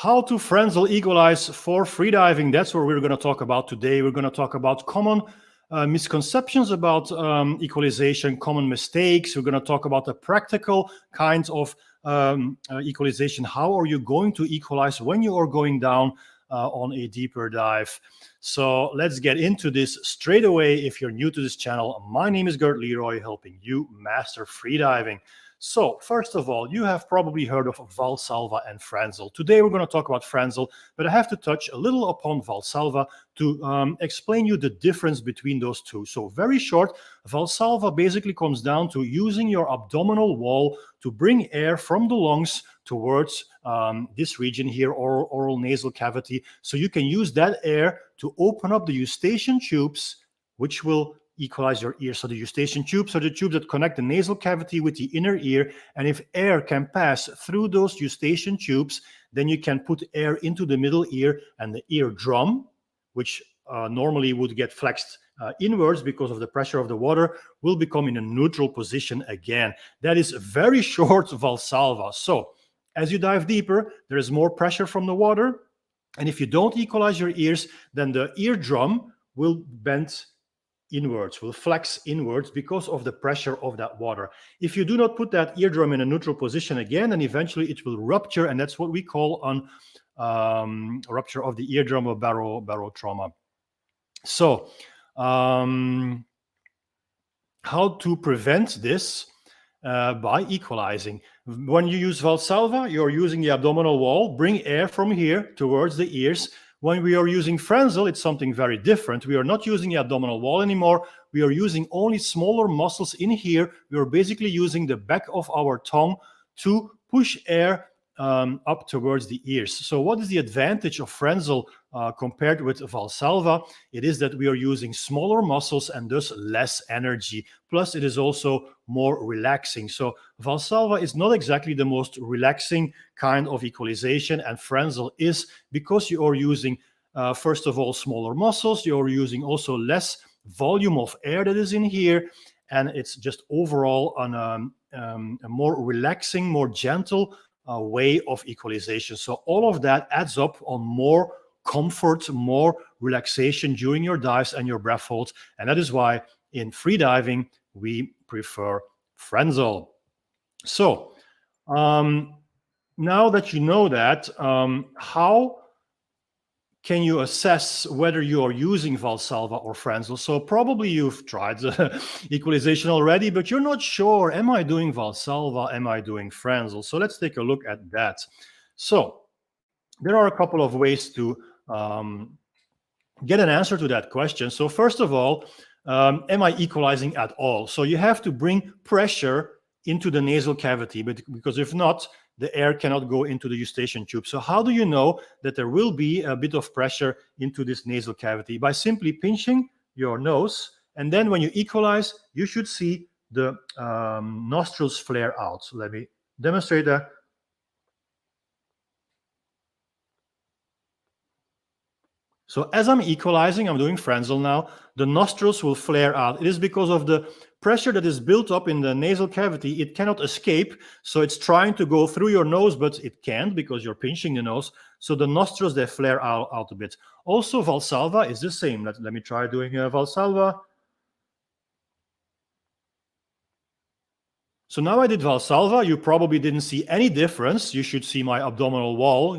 How to Frenzel Equalize for freediving. That's what we're going to talk about today. We're going to talk about common misconceptions about equalization, common mistakes. We're going to talk about the practical kinds of equalization. How are you going to equalize when you are going down on a deeper dive? So let's get into this straight away. If you're new to this channel, my name is Gert Leroy, helping you master freediving. So first of all, you have probably heard of valsalva and Frenzel. Today we're going to talk about Frenzel, but I have to touch a little upon valsalva to explain you the difference between those two. So very short, valsalva basically comes down to using your abdominal wall to bring air from the lungs towards this region here, oral nasal cavity. So you can use that air to open up the eustachian tubes, which will equalize your ear. So the eustachian tubes are the tubes that connect the nasal cavity with the inner ear. And if air can pass through those eustachian tubes, then you can put air into the middle ear, and the eardrum, which normally would get flexed inwards because of the pressure of the water, will become in a neutral position again. That is very short valsalva. So as you dive deeper, there is more pressure from the water. And if you don't equalize your ears, then the eardrum will bend inwards, will flex inwards because of the pressure of that water. If you do not put that eardrum in a neutral position again, then eventually it will rupture, and that's what we call a rupture of the eardrum or barotrauma. So how to prevent this? By equalizing. When you use valsalva, you're using the abdominal wall, bring air from here towards the ears. When we are using Frenzel, it's something very different. We are not using the abdominal wall anymore. We are using only smaller muscles in here. We are basically using the back of our tongue to push air up towards the ears. So what is the advantage of Frenzel compared with valsalva? It is that we are using smaller muscles and thus less energy. Plus, it is also more relaxing. So valsalva is not exactly the most relaxing kind of equalization, and Frenzel is, because you are using, first of all, smaller muscles. You are using also less volume of air that is in here, and it's just overall on a more relaxing, more gentle way of equalization. So all of that adds up on more comfort, more relaxation during your dives and your breath holds. And that is why in freediving, we prefer Frenzel. So now that you know that, how can you assess whether you are using valsalva or Frenzel? So probably you've tried the equalization already, but you're not sure, am I doing valsalva, am I doing Frenzel? So let's take a look at that. So there are a couple of ways to get an answer to that question. So first of all, am I equalizing at all? So you have to bring pressure into the nasal cavity, but because if not, the air cannot go into the eustachian tube. So how do you know that there will be a bit of pressure into this nasal cavity? By simply pinching your nose, and then when you equalize, you should see the nostrils flare out. So let me demonstrate that. So as I'm equalizing, I'm doing Frenzel now, the nostrils will flare out. It is because of the pressure that is built up in the nasal cavity. It cannot escape, so it's trying to go through your nose, but it can't because you're pinching the nose. So the nostrils, they flare out a bit. Also, valsalva is the same. Let me try doing valsalva. So now I did valsalva. You probably didn't see any difference. You should see my abdominal wall,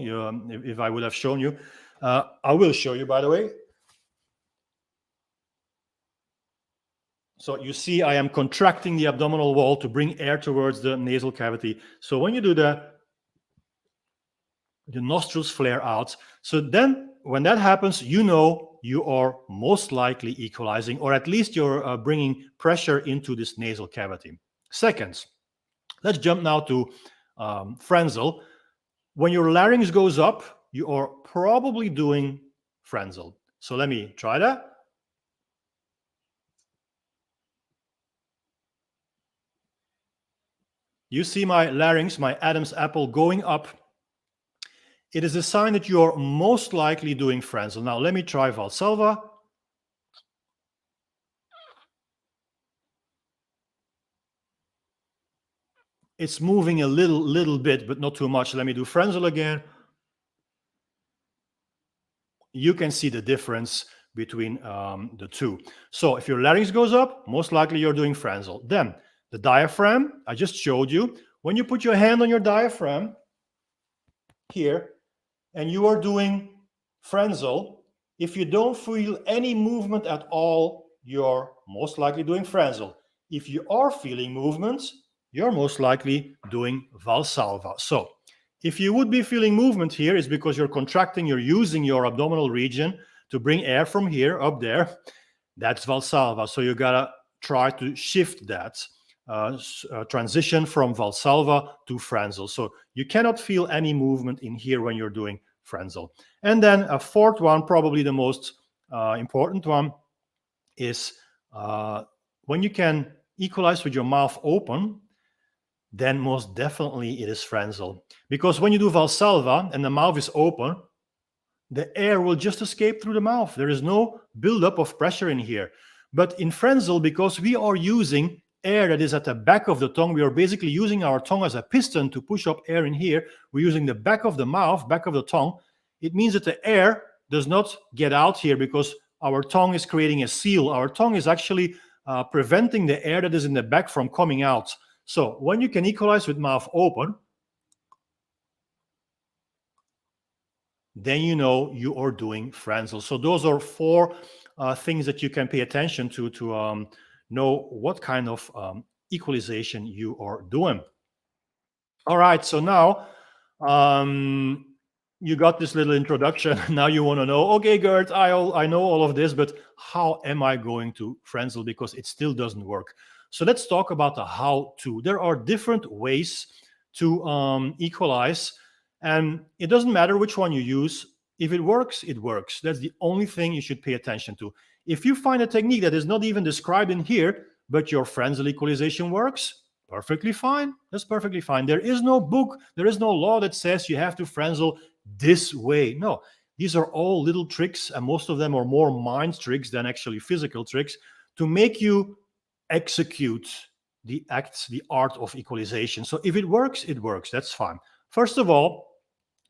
if I would have shown you. I will show you, by the way. So you see I am contracting the abdominal wall to bring air towards the nasal cavity. So when you do that, the nostrils flare out. So then when that happens, you know you are most likely equalizing, or at least you're bringing pressure into this nasal cavity. Second, let's jump now to Frenzel. When your larynx goes up, you are probably doing Frenzel. So let me try that. You see my larynx, my Adam's apple going up. It is a sign that you are most likely doing Frenzel. Now let me try valsalva. It's moving a little bit, but not too much. Let me do Frenzel again. you can see the difference between the two. So if your larynx goes up, most likely you're doing Frenzel. Then the diaphragm, I just showed you. When you put your hand on your diaphragm here and you are doing Frenzel, if you don't feel any movement at all, you're most likely doing Frenzel. If you are feeling movements, you're most likely doing valsalva. So if you would be feeling movement here, it's because you're contracting, you're using your abdominal region to bring air from here up there. That's valsalva. So you gotta try to shift that transition from valsalva to Frenzel. So you cannot feel any movement in here when you're doing Frenzel. And then a fourth one, probably the most important one, is when you can equalize with your mouth open, then most definitely it is Frenzel. Because when you do valsalva and the mouth is open, the air will just escape through the mouth. There is no buildup of pressure in here. But in Frenzel, because we are using air that is at the back of the tongue, we are basically using our tongue as a piston to push up air in here. We're using the back of the mouth, back of the tongue. It means that the air does not get out here because our tongue is creating a seal. Our tongue is actually preventing the air that is in the back from coming out. So when you can equalize with mouth open, then you know you are doing Frenzel. So those are four things that you can pay attention to know what kind of equalization you are doing. All right, so now you got this little introduction. Now you want to know, okay, Gert, I know all of this, but how am I going to Frenzel? Because it still doesn't work. So let's talk about the how-to. There are different ways to equalize, and it doesn't matter which one you use. If it works, it works. That's the only thing you should pay attention to. If you find a technique that is not even described in here, but your Frenzel equalization works, perfectly fine. That's perfectly fine. There is no book, there is no law that says you have to Frenzel this way. No, these are all little tricks, and most of them are more mind tricks than actually physical tricks to make you execute the acts, the art of equalization. So if it works, it works. That's fine. First of all,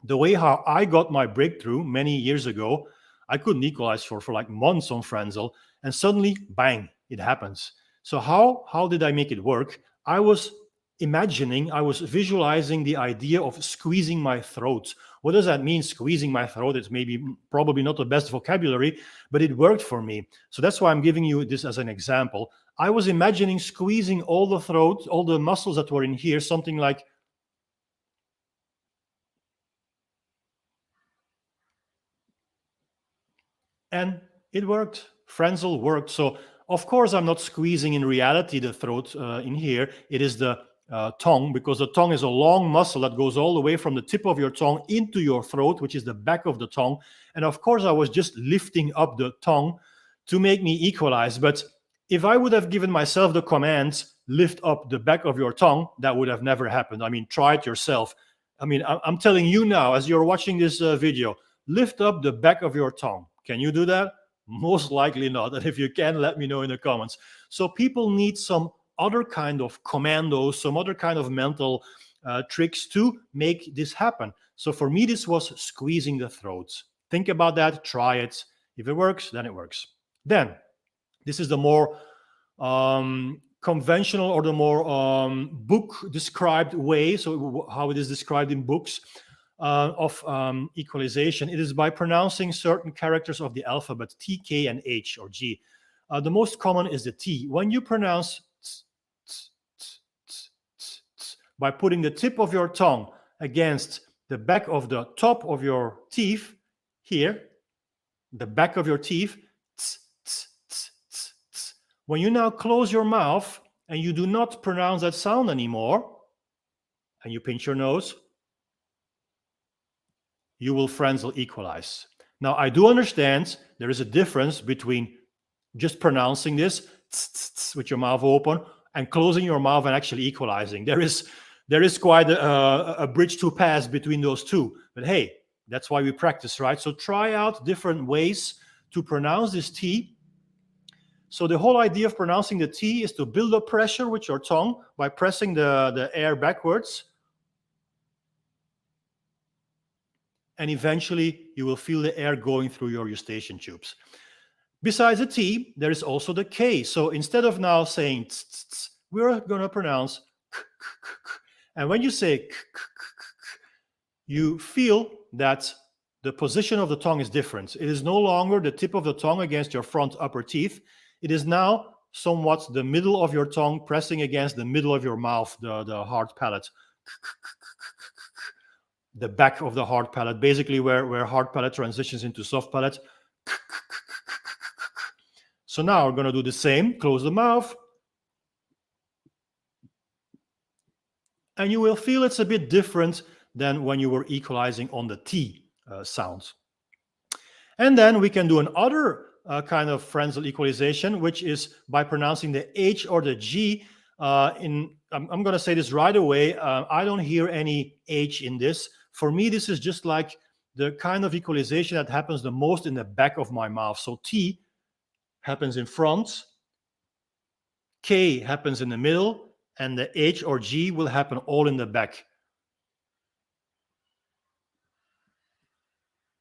the way how I got my breakthrough many years ago, I couldn't equalize for like months on Frenzel, and suddenly, bang, it happens. So how did I make it work? I was imagining, I was visualizing the idea of squeezing my throat. What does that mean, squeezing my throat? It's probably not the best vocabulary, but it worked for me. So that's why I'm giving you this as an example. I was imagining squeezing all the throat, all the muscles that were in here, something like, and it worked. Frenzel worked. So of course I'm not squeezing in reality the throat in here. It is the tongue, because the tongue is a long muscle that goes all the way from the tip of your tongue into your throat, which is the back of the tongue. And of course I was just lifting up the tongue to make me equalize. But if I would have given myself the commands, lift up the back of your tongue, that would have never happened. I mean, try it yourself. I mean, I'm telling you now, as you're watching this video, lift up the back of your tongue. Can you do that? Most likely not. And if you can, let me know in the comments. So people need some other kind of commandos, some other kind of mental tricks to make this happen. So for me, this was squeezing the throat. Think about that. Try it. If it works, then it works. Then, this is the more conventional or the more book-described way, so how it is described in books of equalization. It is by pronouncing certain characters of the alphabet, T, K, and H, or G. The most common is the T. When you pronounce by putting the tip of your tongue against the back of the top of your teeth, here, the back of your teeth, when you now close your mouth and you do not pronounce that sound anymore, and you pinch your nose, you will Frenzel equalize. Now, I do understand there is a difference between just pronouncing this with your mouth open and closing your mouth and actually equalizing. There is quite a bridge to pass between those two. But hey, that's why we practice, right? So try out different ways to pronounce this T. So the whole idea of pronouncing the T is to build up pressure with your tongue by pressing the air backwards. and eventually you will feel the air going through your eustachian tubes. Besides the T, there is also the K. So instead of now saying tss, tss, tss, we're going to pronounce k, k, k, k. And when you say k, k, k, k, you feel that the position of the tongue is different. It is no longer the tip of the tongue against your front upper teeth. It is now somewhat the middle of your tongue pressing against the middle of your mouth, the hard palate. The back of the hard palate, basically where hard palate transitions into soft palate. So now we're going to do the same. Close the mouth. And you will feel it's a bit different than when you were equalizing on the T sounds. And then we can do another kind of Frenzel equalization, which is by pronouncing the H or the G. I'm going to say this right away. I don't hear any H in this. For me, this is just like the kind of equalization that happens the most in the back of my mouth. So T happens in front, K happens in the middle, and the H or G will happen all in the back.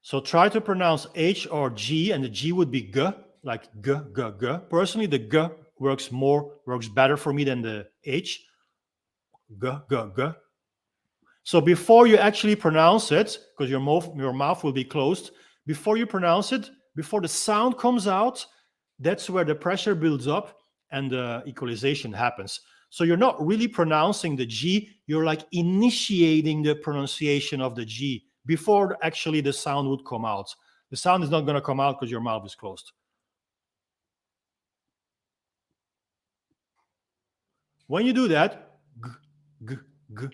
So try to pronounce H or G, and the G would be G, like G, G, G. Personally, the G works better for me than the H. G, G, G. So before you actually pronounce it, because your mouth will be closed, before you pronounce it, before the sound comes out, that's where the pressure builds up and the equalization happens. So you're not really pronouncing the G, you're like initiating the pronunciation of the G before actually the sound would come out. The sound is not going to come out because your mouth is closed. When you do that, g, g, g,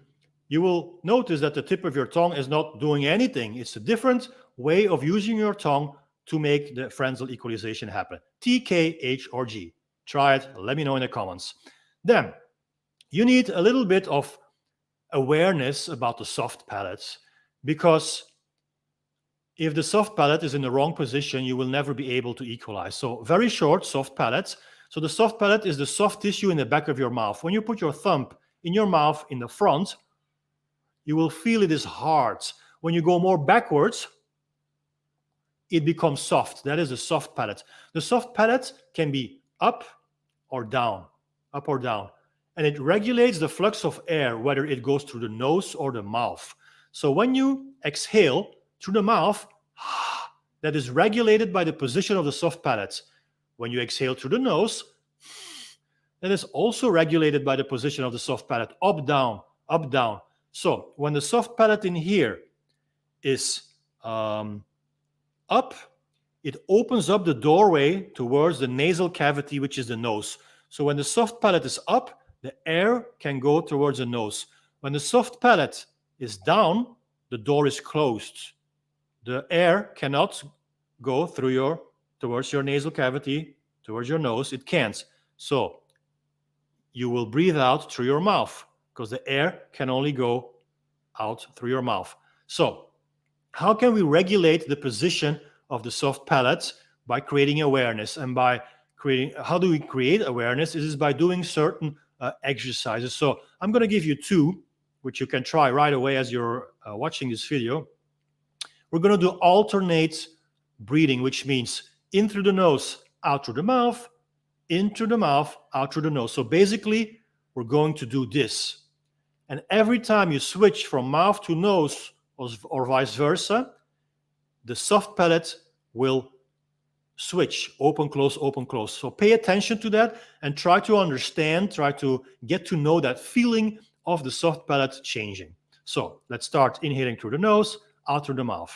you will notice that the tip of your tongue is not doing anything. It's a different way of using your tongue to make the Frenzel equalization happen. T, K, H, or G. Try it. Let me know in the comments. Then, you need a little bit of awareness about the soft palates, because if the soft palate is in the wrong position, you will never be able to equalize. So very short, soft palates. So the soft palate is the soft tissue in the back of your mouth. When you put your thumb in your mouth in the front, you will feel it is hard. When you go more backwards, it becomes soft. That is a soft palate. The soft palate can be up or down, up or down. And it regulates the flux of air, whether it goes through the nose or the mouth. So when you exhale through the mouth, that is regulated by the position of the soft palate. When you exhale through the nose, that is also regulated by the position of the soft palate, up, down, up, down. So when the soft palate in here is up, it opens up the doorway towards the nasal cavity, which is the nose. So when the soft palate is up, the air can go towards the nose. When the soft palate is down, the door is closed. The air cannot go through towards your nasal cavity, towards your nose. It can't. So you will breathe out through your mouth, because the air can only go out through your mouth. So how can we regulate the position of the soft palate? By creating awareness. And by creating, how do we create awareness? It is by doing certain exercises. So I'm going to give you two, which you can try right away as you're watching this video. We're going to do alternate breathing, which means in through the nose, out through the mouth, in through the mouth, out through the nose. So basically, we're going to do this. And every time you switch from mouth to nose or vice versa, the soft palate will switch, open, close, open, close. So pay attention to that and try to understand, try to get to know that feeling of the soft palate changing. So let's start inhaling through the nose, out through the mouth.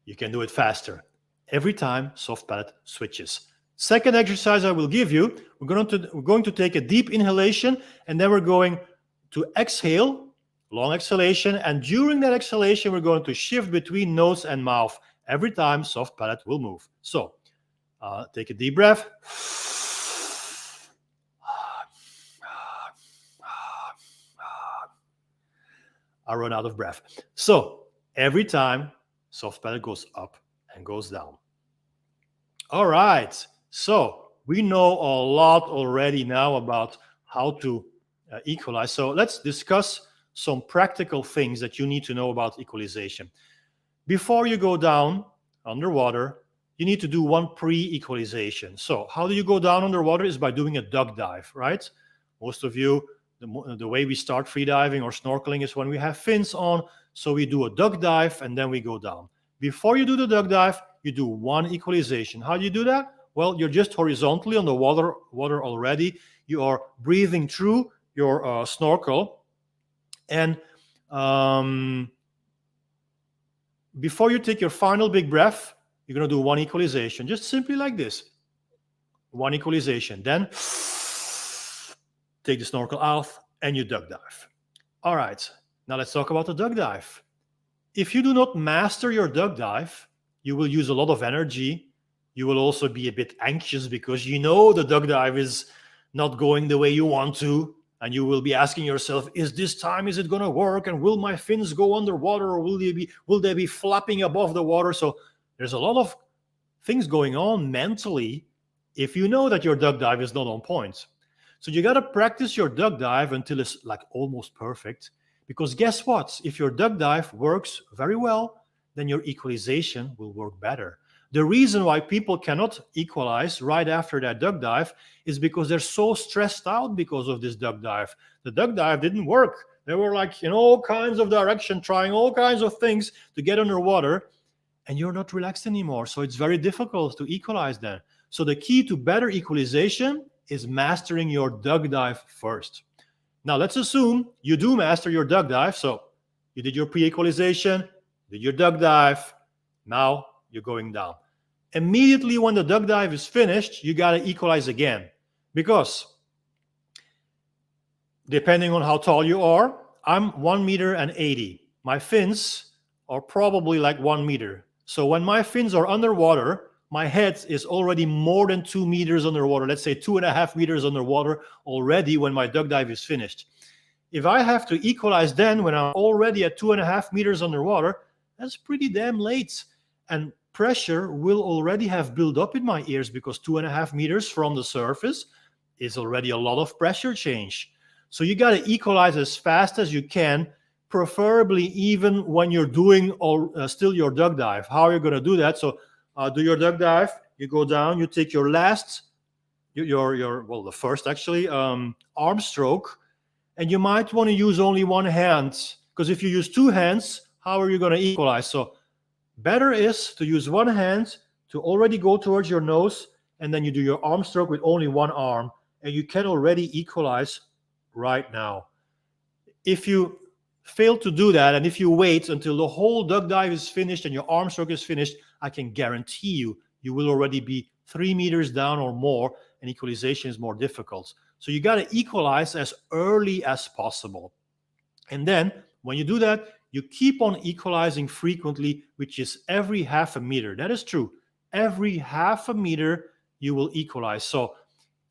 You can do it faster. Every time soft palate switches. Second exercise I will give you, we're going to take a deep inhalation, and then we're going to exhale, long exhalation, and during that exhalation we're going to shift between nose and mouth. Every time soft palate will move. So take a deep breath. I run out of breath. So Every time, soft pedal goes up and goes down. All right, so we know a lot already now about how to equalize. So let's discuss some practical things that you need to know about equalization. Before you go down underwater, you need to do one pre-equalization. So how do you go down underwater is by doing a duck dive, right? Most of you, the way we start freediving or snorkeling is when we have fins on. So we do a duck dive and then we go down. Before you do the duck dive, you do one equalization. How do you do that? Well, you're just horizontally on the water already. You are breathing through your snorkel. And before you take your final big breath, you're going to do one equalization, just simply like this. One equalization. Then take the snorkel out and you duck dive. All right, now let's talk about the duck dive. If you do not master your duck dive, you will use a lot of energy. You will also be a bit anxious because you know the duck dive is not going the way you want to. And you will be asking yourself, is it going to work? And will my fins go underwater or will they be flapping above the water? So there's a lot of things going on mentally if you know that your duck dive is not on point. So you got to practice your duck dive until it's like almost perfect. Because guess what? If your duck dive works very well, then your equalization will work better. The reason why people cannot equalize right after that duck dive is because they're so stressed out because of this duck dive. The duck dive didn't work. They were like in all kinds of direction, trying all kinds of things to get underwater, and you're not relaxed anymore. So it's very difficult to equalize then. So the key to better equalization is mastering your duck dive first. Now let's assume you do master your duck dive. So you did your pre-equalization, did your duck dive, now you're going down. Immediately when the duck dive is finished, you got to equalize again. Because depending on how tall you are, I'm 1.80 meters. My fins are probably like 1 meter. So when my fins are underwater, my head is already more than 2 meters underwater. Let's say 2.5 meters underwater already when my duck dive is finished. If I have to equalize then when I'm already at 2.5 meters underwater, that's pretty damn late. And pressure will already have built up in my ears because 2.5 meters from the surface is already a lot of pressure change. So you got to equalize as fast as you can, preferably even when you're doing still your duck dive. How are you going to do that? So do your duck dive, you go down, you take your last, the first actually, arm stroke, and you might want to use only one hand, because if you use two hands, how are you going to equalize? So better is to use one hand to already go towards your nose, and then you do your arm stroke with only one arm, and you can already equalize right now. If you fail to do that, and if you wait until the whole duck dive is finished and your arm stroke is finished, I can guarantee you will already be 3 meters down or more, and equalization is more difficult. So you got to equalize as early as possible. And then when you do that, you keep on equalizing frequently, which is every 0.5 meter. That is true. Every 0.5 meter, you will equalize. So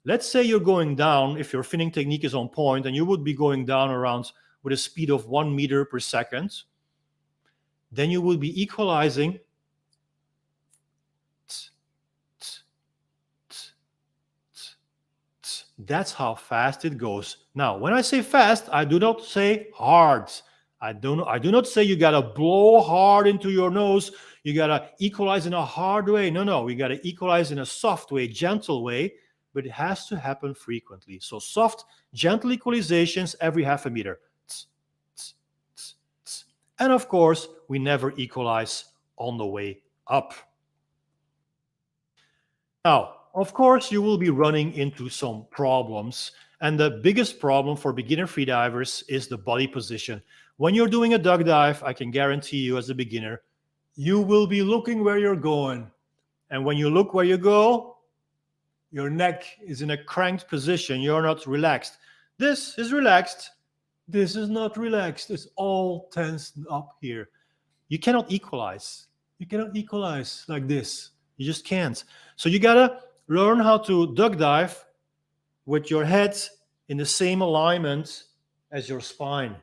let's say you're going down, if your finning technique is on point, and you would be going down around with a speed of 1 meter per second, then you will be equalizing. That's how fast it goes. Now, when I say fast, I do not say hard. I do not say you gotta blow hard into your nose. You gotta equalize in a hard way. No, we gotta equalize in a soft way, gentle way, but it has to happen frequently. So soft, gentle equalizations every 0.5 meter. And of course, we never equalize on the way up. Now, of course, you will be running into some problems. And the biggest problem for beginner freedivers is the body position. When you're doing a duck dive, I can guarantee you as a beginner, you will be looking where you're going. And when you look where you go, your neck is in a cranked position. You're not relaxed. This is relaxed. This is not relaxed. It's all tensed up here. You cannot equalize. You cannot equalize like this. You just can't. So you gotta learn how to duck dive with your head in the same alignment as your spine.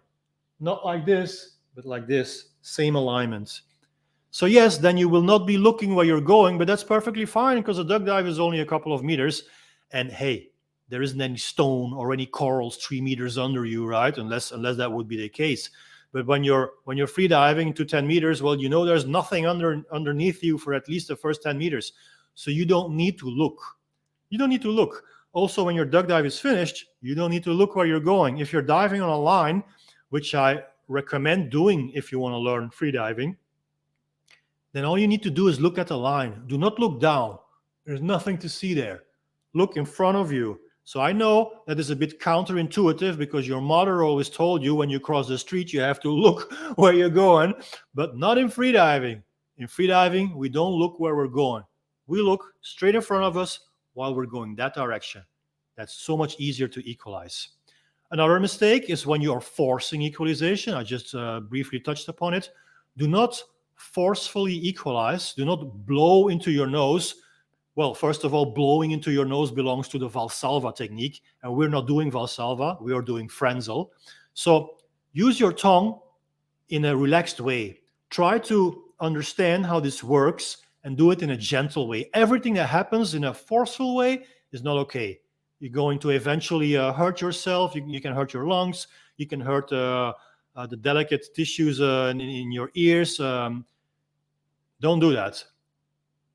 Not like this, but like this, same alignment. So yes, then you will not be looking where you're going, but that's perfectly fine because a duck dive is only a couple of meters. And hey, there isn't any stone or any corals 3 meters under you, right? Unless that would be the case. But when you're free diving to 10 meters, well, you know there's nothing underneath you for at least the first 10 meters. So you don't need to look. You don't need to look. Also, when your duck dive is finished, you don't need to look where you're going. If you're diving on a line, which I recommend doing if you want to learn free diving, then all you need to do is look at the line. Do not look down. There's nothing to see there. Look in front of you. So I know that is a bit counterintuitive because your mother always told you when you cross the street, you have to look where you're going, but not in freediving. In freediving, we don't look where we're going. We look straight in front of us while we're going that direction. That's so much easier to equalize. Another mistake is when you are forcing equalization. I just briefly touched upon it. Do not forcefully equalize. Do not blow into your nose. Well, first of all, blowing into your nose belongs to the valsalva technique, and we're not doing valsalva, we are doing Frenzel. So use your tongue in a relaxed way. Try to understand how this works and do it in a gentle way. Everything that happens in a forceful way is not okay. You're going to eventually hurt yourself. You can hurt your lungs. You can hurt the delicate tissues in your ears. Don't do that.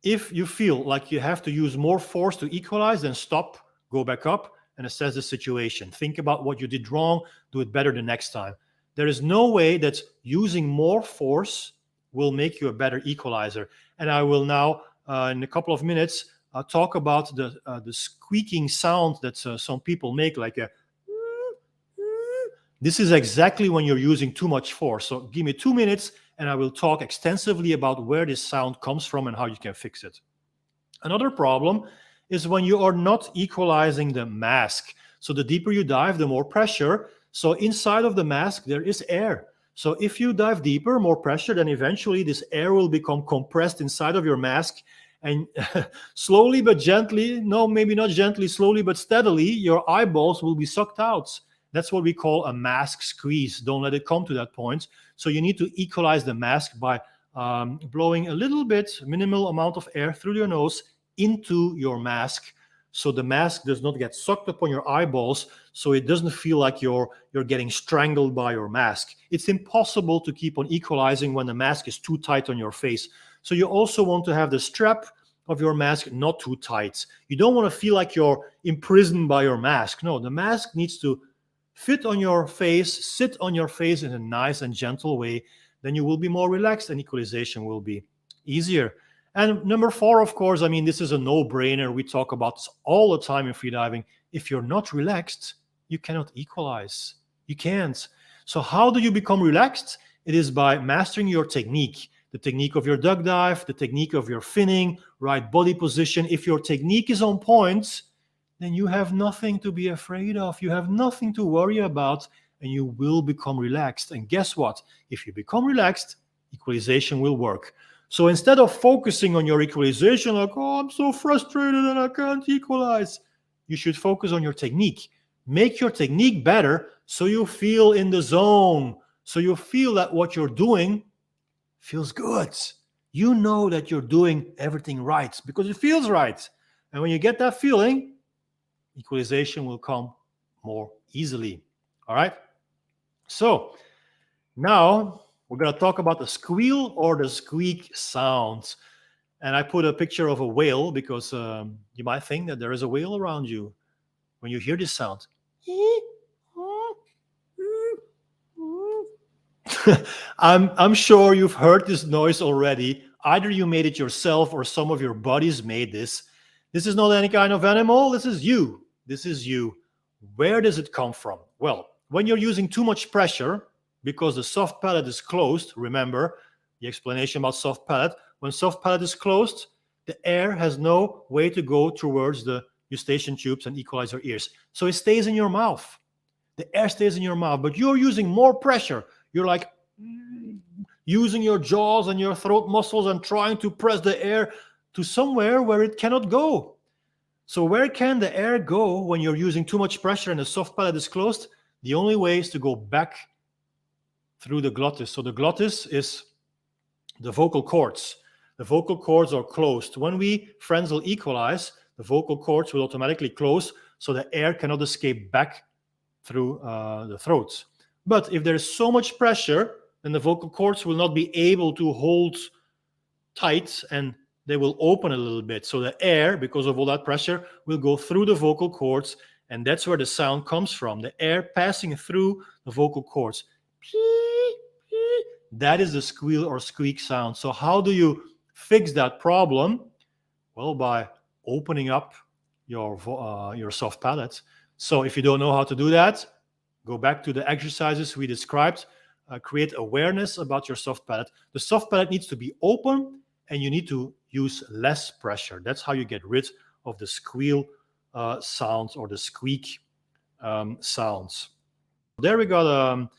If you feel like you have to use more force to equalize, then stop, go back up, and assess the situation. Think about what you did wrong, do it better the next time. There is no way that using more force will make you a better equalizer. And I will now, in a couple of minutes, talk about the squeaking sound that some people make, like a... This is exactly when you're using too much force. So give me 2 minutes, and I will talk extensively about where this sound comes from and how you can fix it. Another problem is when you are not equalizing the mask. So the deeper you dive, the more pressure. So inside of the mask, there is air. So if you dive deeper, more pressure, then eventually this air will become compressed inside of your mask. And slowly but gently, no, maybe not gently, slowly but steadily, your eyeballs will be sucked out. That's what we call a mask squeeze. Don't let it come to that point. So you need to equalize the mask by blowing a little bit, minimal amount of air through your nose into your mask, so the mask does not get sucked up on your eyeballs, so it doesn't feel like you're getting strangled by your mask. It's impossible to keep on equalizing when the mask is too tight on your face. So you also want to have the strap of your mask not too tight. You don't want to feel like you're imprisoned by your mask. No, the mask needs to fit on your face, sit on your face in a nice and gentle way. Then you will be more relaxed and equalization will be easier. And number 4, of course, I mean, this is a no-brainer. We talk about this all the time in freediving. If you're not relaxed, you cannot equalize. You can't. So how do you become relaxed? It is by mastering your technique. The technique of your duck dive, the technique of your finning, right body position. If your technique is on point, then you have nothing to be afraid of. You have nothing to worry about, and you will become relaxed. And guess what? If you become relaxed, equalization will work. So instead of focusing on your equalization, like, oh, I'm so frustrated and I can't equalize, you should focus on your technique. Make your technique better so you feel in the zone, so you feel that what you're doing feels good. You know that you're doing everything right because it feels right. And when you get that feeling, equalization will come more easily. All right? So now we're going to talk about the squeal or the squeak sounds. And I put a picture of a whale because you might think that there is a whale around you when you hear this sound. I'm sure you've heard this noise already. Either you made it yourself or some of your buddies made this. This is not any kind of animal. This is you. This is you. Where does it come from? Well, when you're using too much pressure, because the soft palate is closed, remember the explanation about soft palate. When soft palate is closed, the air has no way to go towards the eustachian tubes and equalize your ears. So it stays in your mouth. The air stays in your mouth, but you're using more pressure. You're like using your jaws and your throat muscles and trying to press the air to somewhere where it cannot go. So where can the air go when you're using too much pressure and the soft palate is closed? The only way is to go back through the glottis. So the glottis is the vocal cords. The vocal cords are closed. When we Frenzel equalize, the vocal cords will automatically close so the air cannot escape back through the throat. But if there's so much pressure, then the vocal cords will not be able to hold tight and they will open a little bit. So the air, because of all that pressure, will go through the vocal cords, and that's where the sound comes from. The air passing through the vocal cords. That is the squeal or squeak sound. So how do you fix that problem? Well, by opening up your soft palate. So if you don't know how to do that, go back to the exercises we described. Create awareness about your soft palate. The soft palate needs to be open, and you need to use less pressure. That's how you get rid of the squeal sounds or the squeak sounds. There we got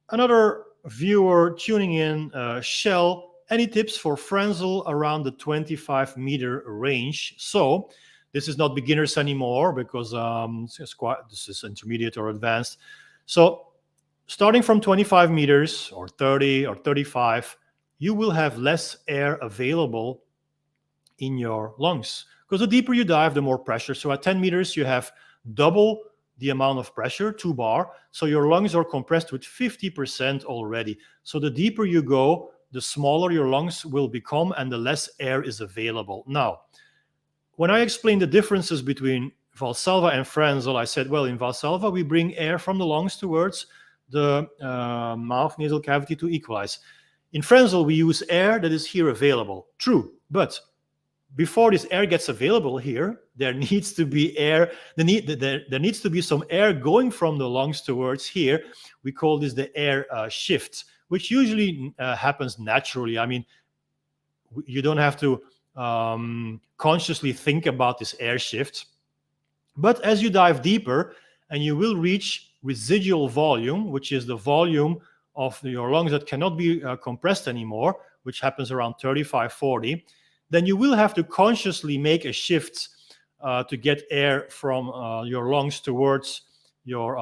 another viewer tuning in. Shell, any tips for Frenzel around the 25-meter range? So this is not beginners anymore because this is intermediate or advanced. So starting from 25 meters or 30 or 35, you will have less air available in your lungs. Because the deeper you dive, the more pressure. So at 10 meters, you have double the amount of pressure, 2 bar. So your lungs are compressed with 50% already. So the deeper you go, the smaller your lungs will become and the less air is available. Now, when I explained the differences between valsalva and Frenzel, I said, well, in valsalva, we bring air from the lungs towards the mouth nasal cavity to equalize. In Frenzel, we use air that is here available. True, but before this air gets available here, there needs to be air. There needs to be some air going from the lungs towards here. We call this the air shift, which usually happens naturally. I mean, you don't have to consciously think about this air shift. But as you dive deeper, and you will reach residual volume, which is the volume of your lungs that cannot be compressed anymore, which happens around 35, 40, then you will have to consciously make a shift to get air from your lungs towards your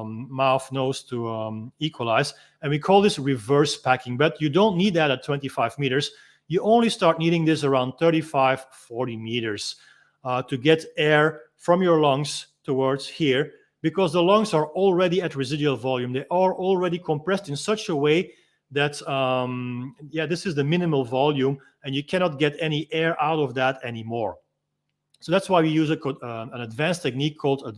mouth, nose to equalize. And we call this reverse packing, but you don't need that at 25 meters. You only start needing this around 35, 40 meters to get air from your lungs towards here, because the lungs are already at residual volume. They are already compressed in such a way that, this is the minimal volume, and you cannot get any air out of that anymore. So that's why we use an advanced technique called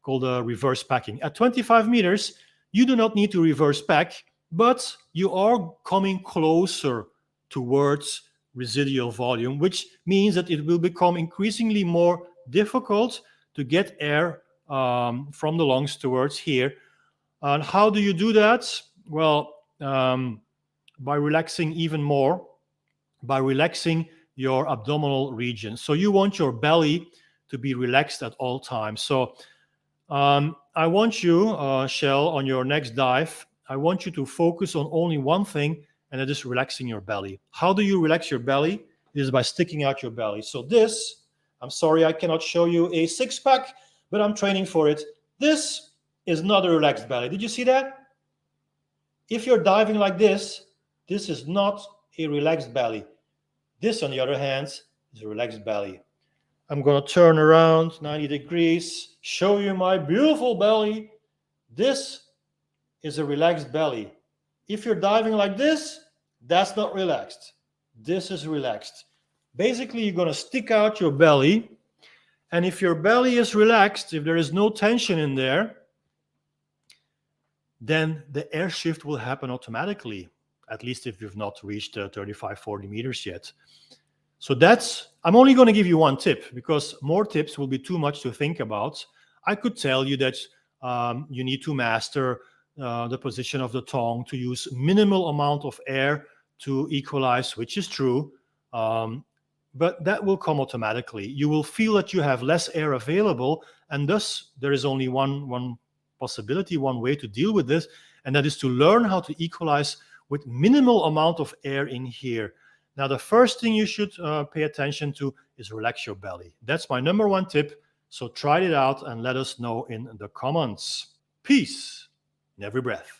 reverse packing. At 25 meters, you do not need to reverse pack, but you are coming closer towards residual volume, which means that it will become increasingly more difficult to get air from the lungs towards here. And how do you do that? Well, by relaxing even more, by relaxing your abdominal region. So you want your belly to be relaxed at all times. So I want you, Shell, on your next dive, I want you to focus on only one thing, and that is relaxing your belly. How do you relax your belly? It is by sticking out your belly. So this, I'm sorry I cannot show you a six-pack, but I'm training for it. This is not a relaxed belly. Did you see that? If you're diving like this is not a relaxed belly. This, on the other hand, is a relaxed belly. I'm going to turn around 90 degrees, show you my beautiful belly. This is a relaxed belly. If you're diving like this, that's not relaxed. This is relaxed. Basically, you're going to stick out your belly. And if your belly is relaxed, if there is no tension in there, then the air shift will happen automatically, at least if you've not reached 35, 40 meters yet. So I'm only going to give you one tip, because more tips will be too much to think about. I could tell you that you need to master the position of the tongue, to use minimal amount of air to equalize, which is true. But that will come automatically. You will feel that you have less air available, and thus there is only one possibility, one way to deal with this, and that is to learn how to equalize with minimal amount of air in here. Now, the first thing you should pay attention to is relax your belly. That's my number one tip. So try it out and let us know in the comments. Peace in every breath.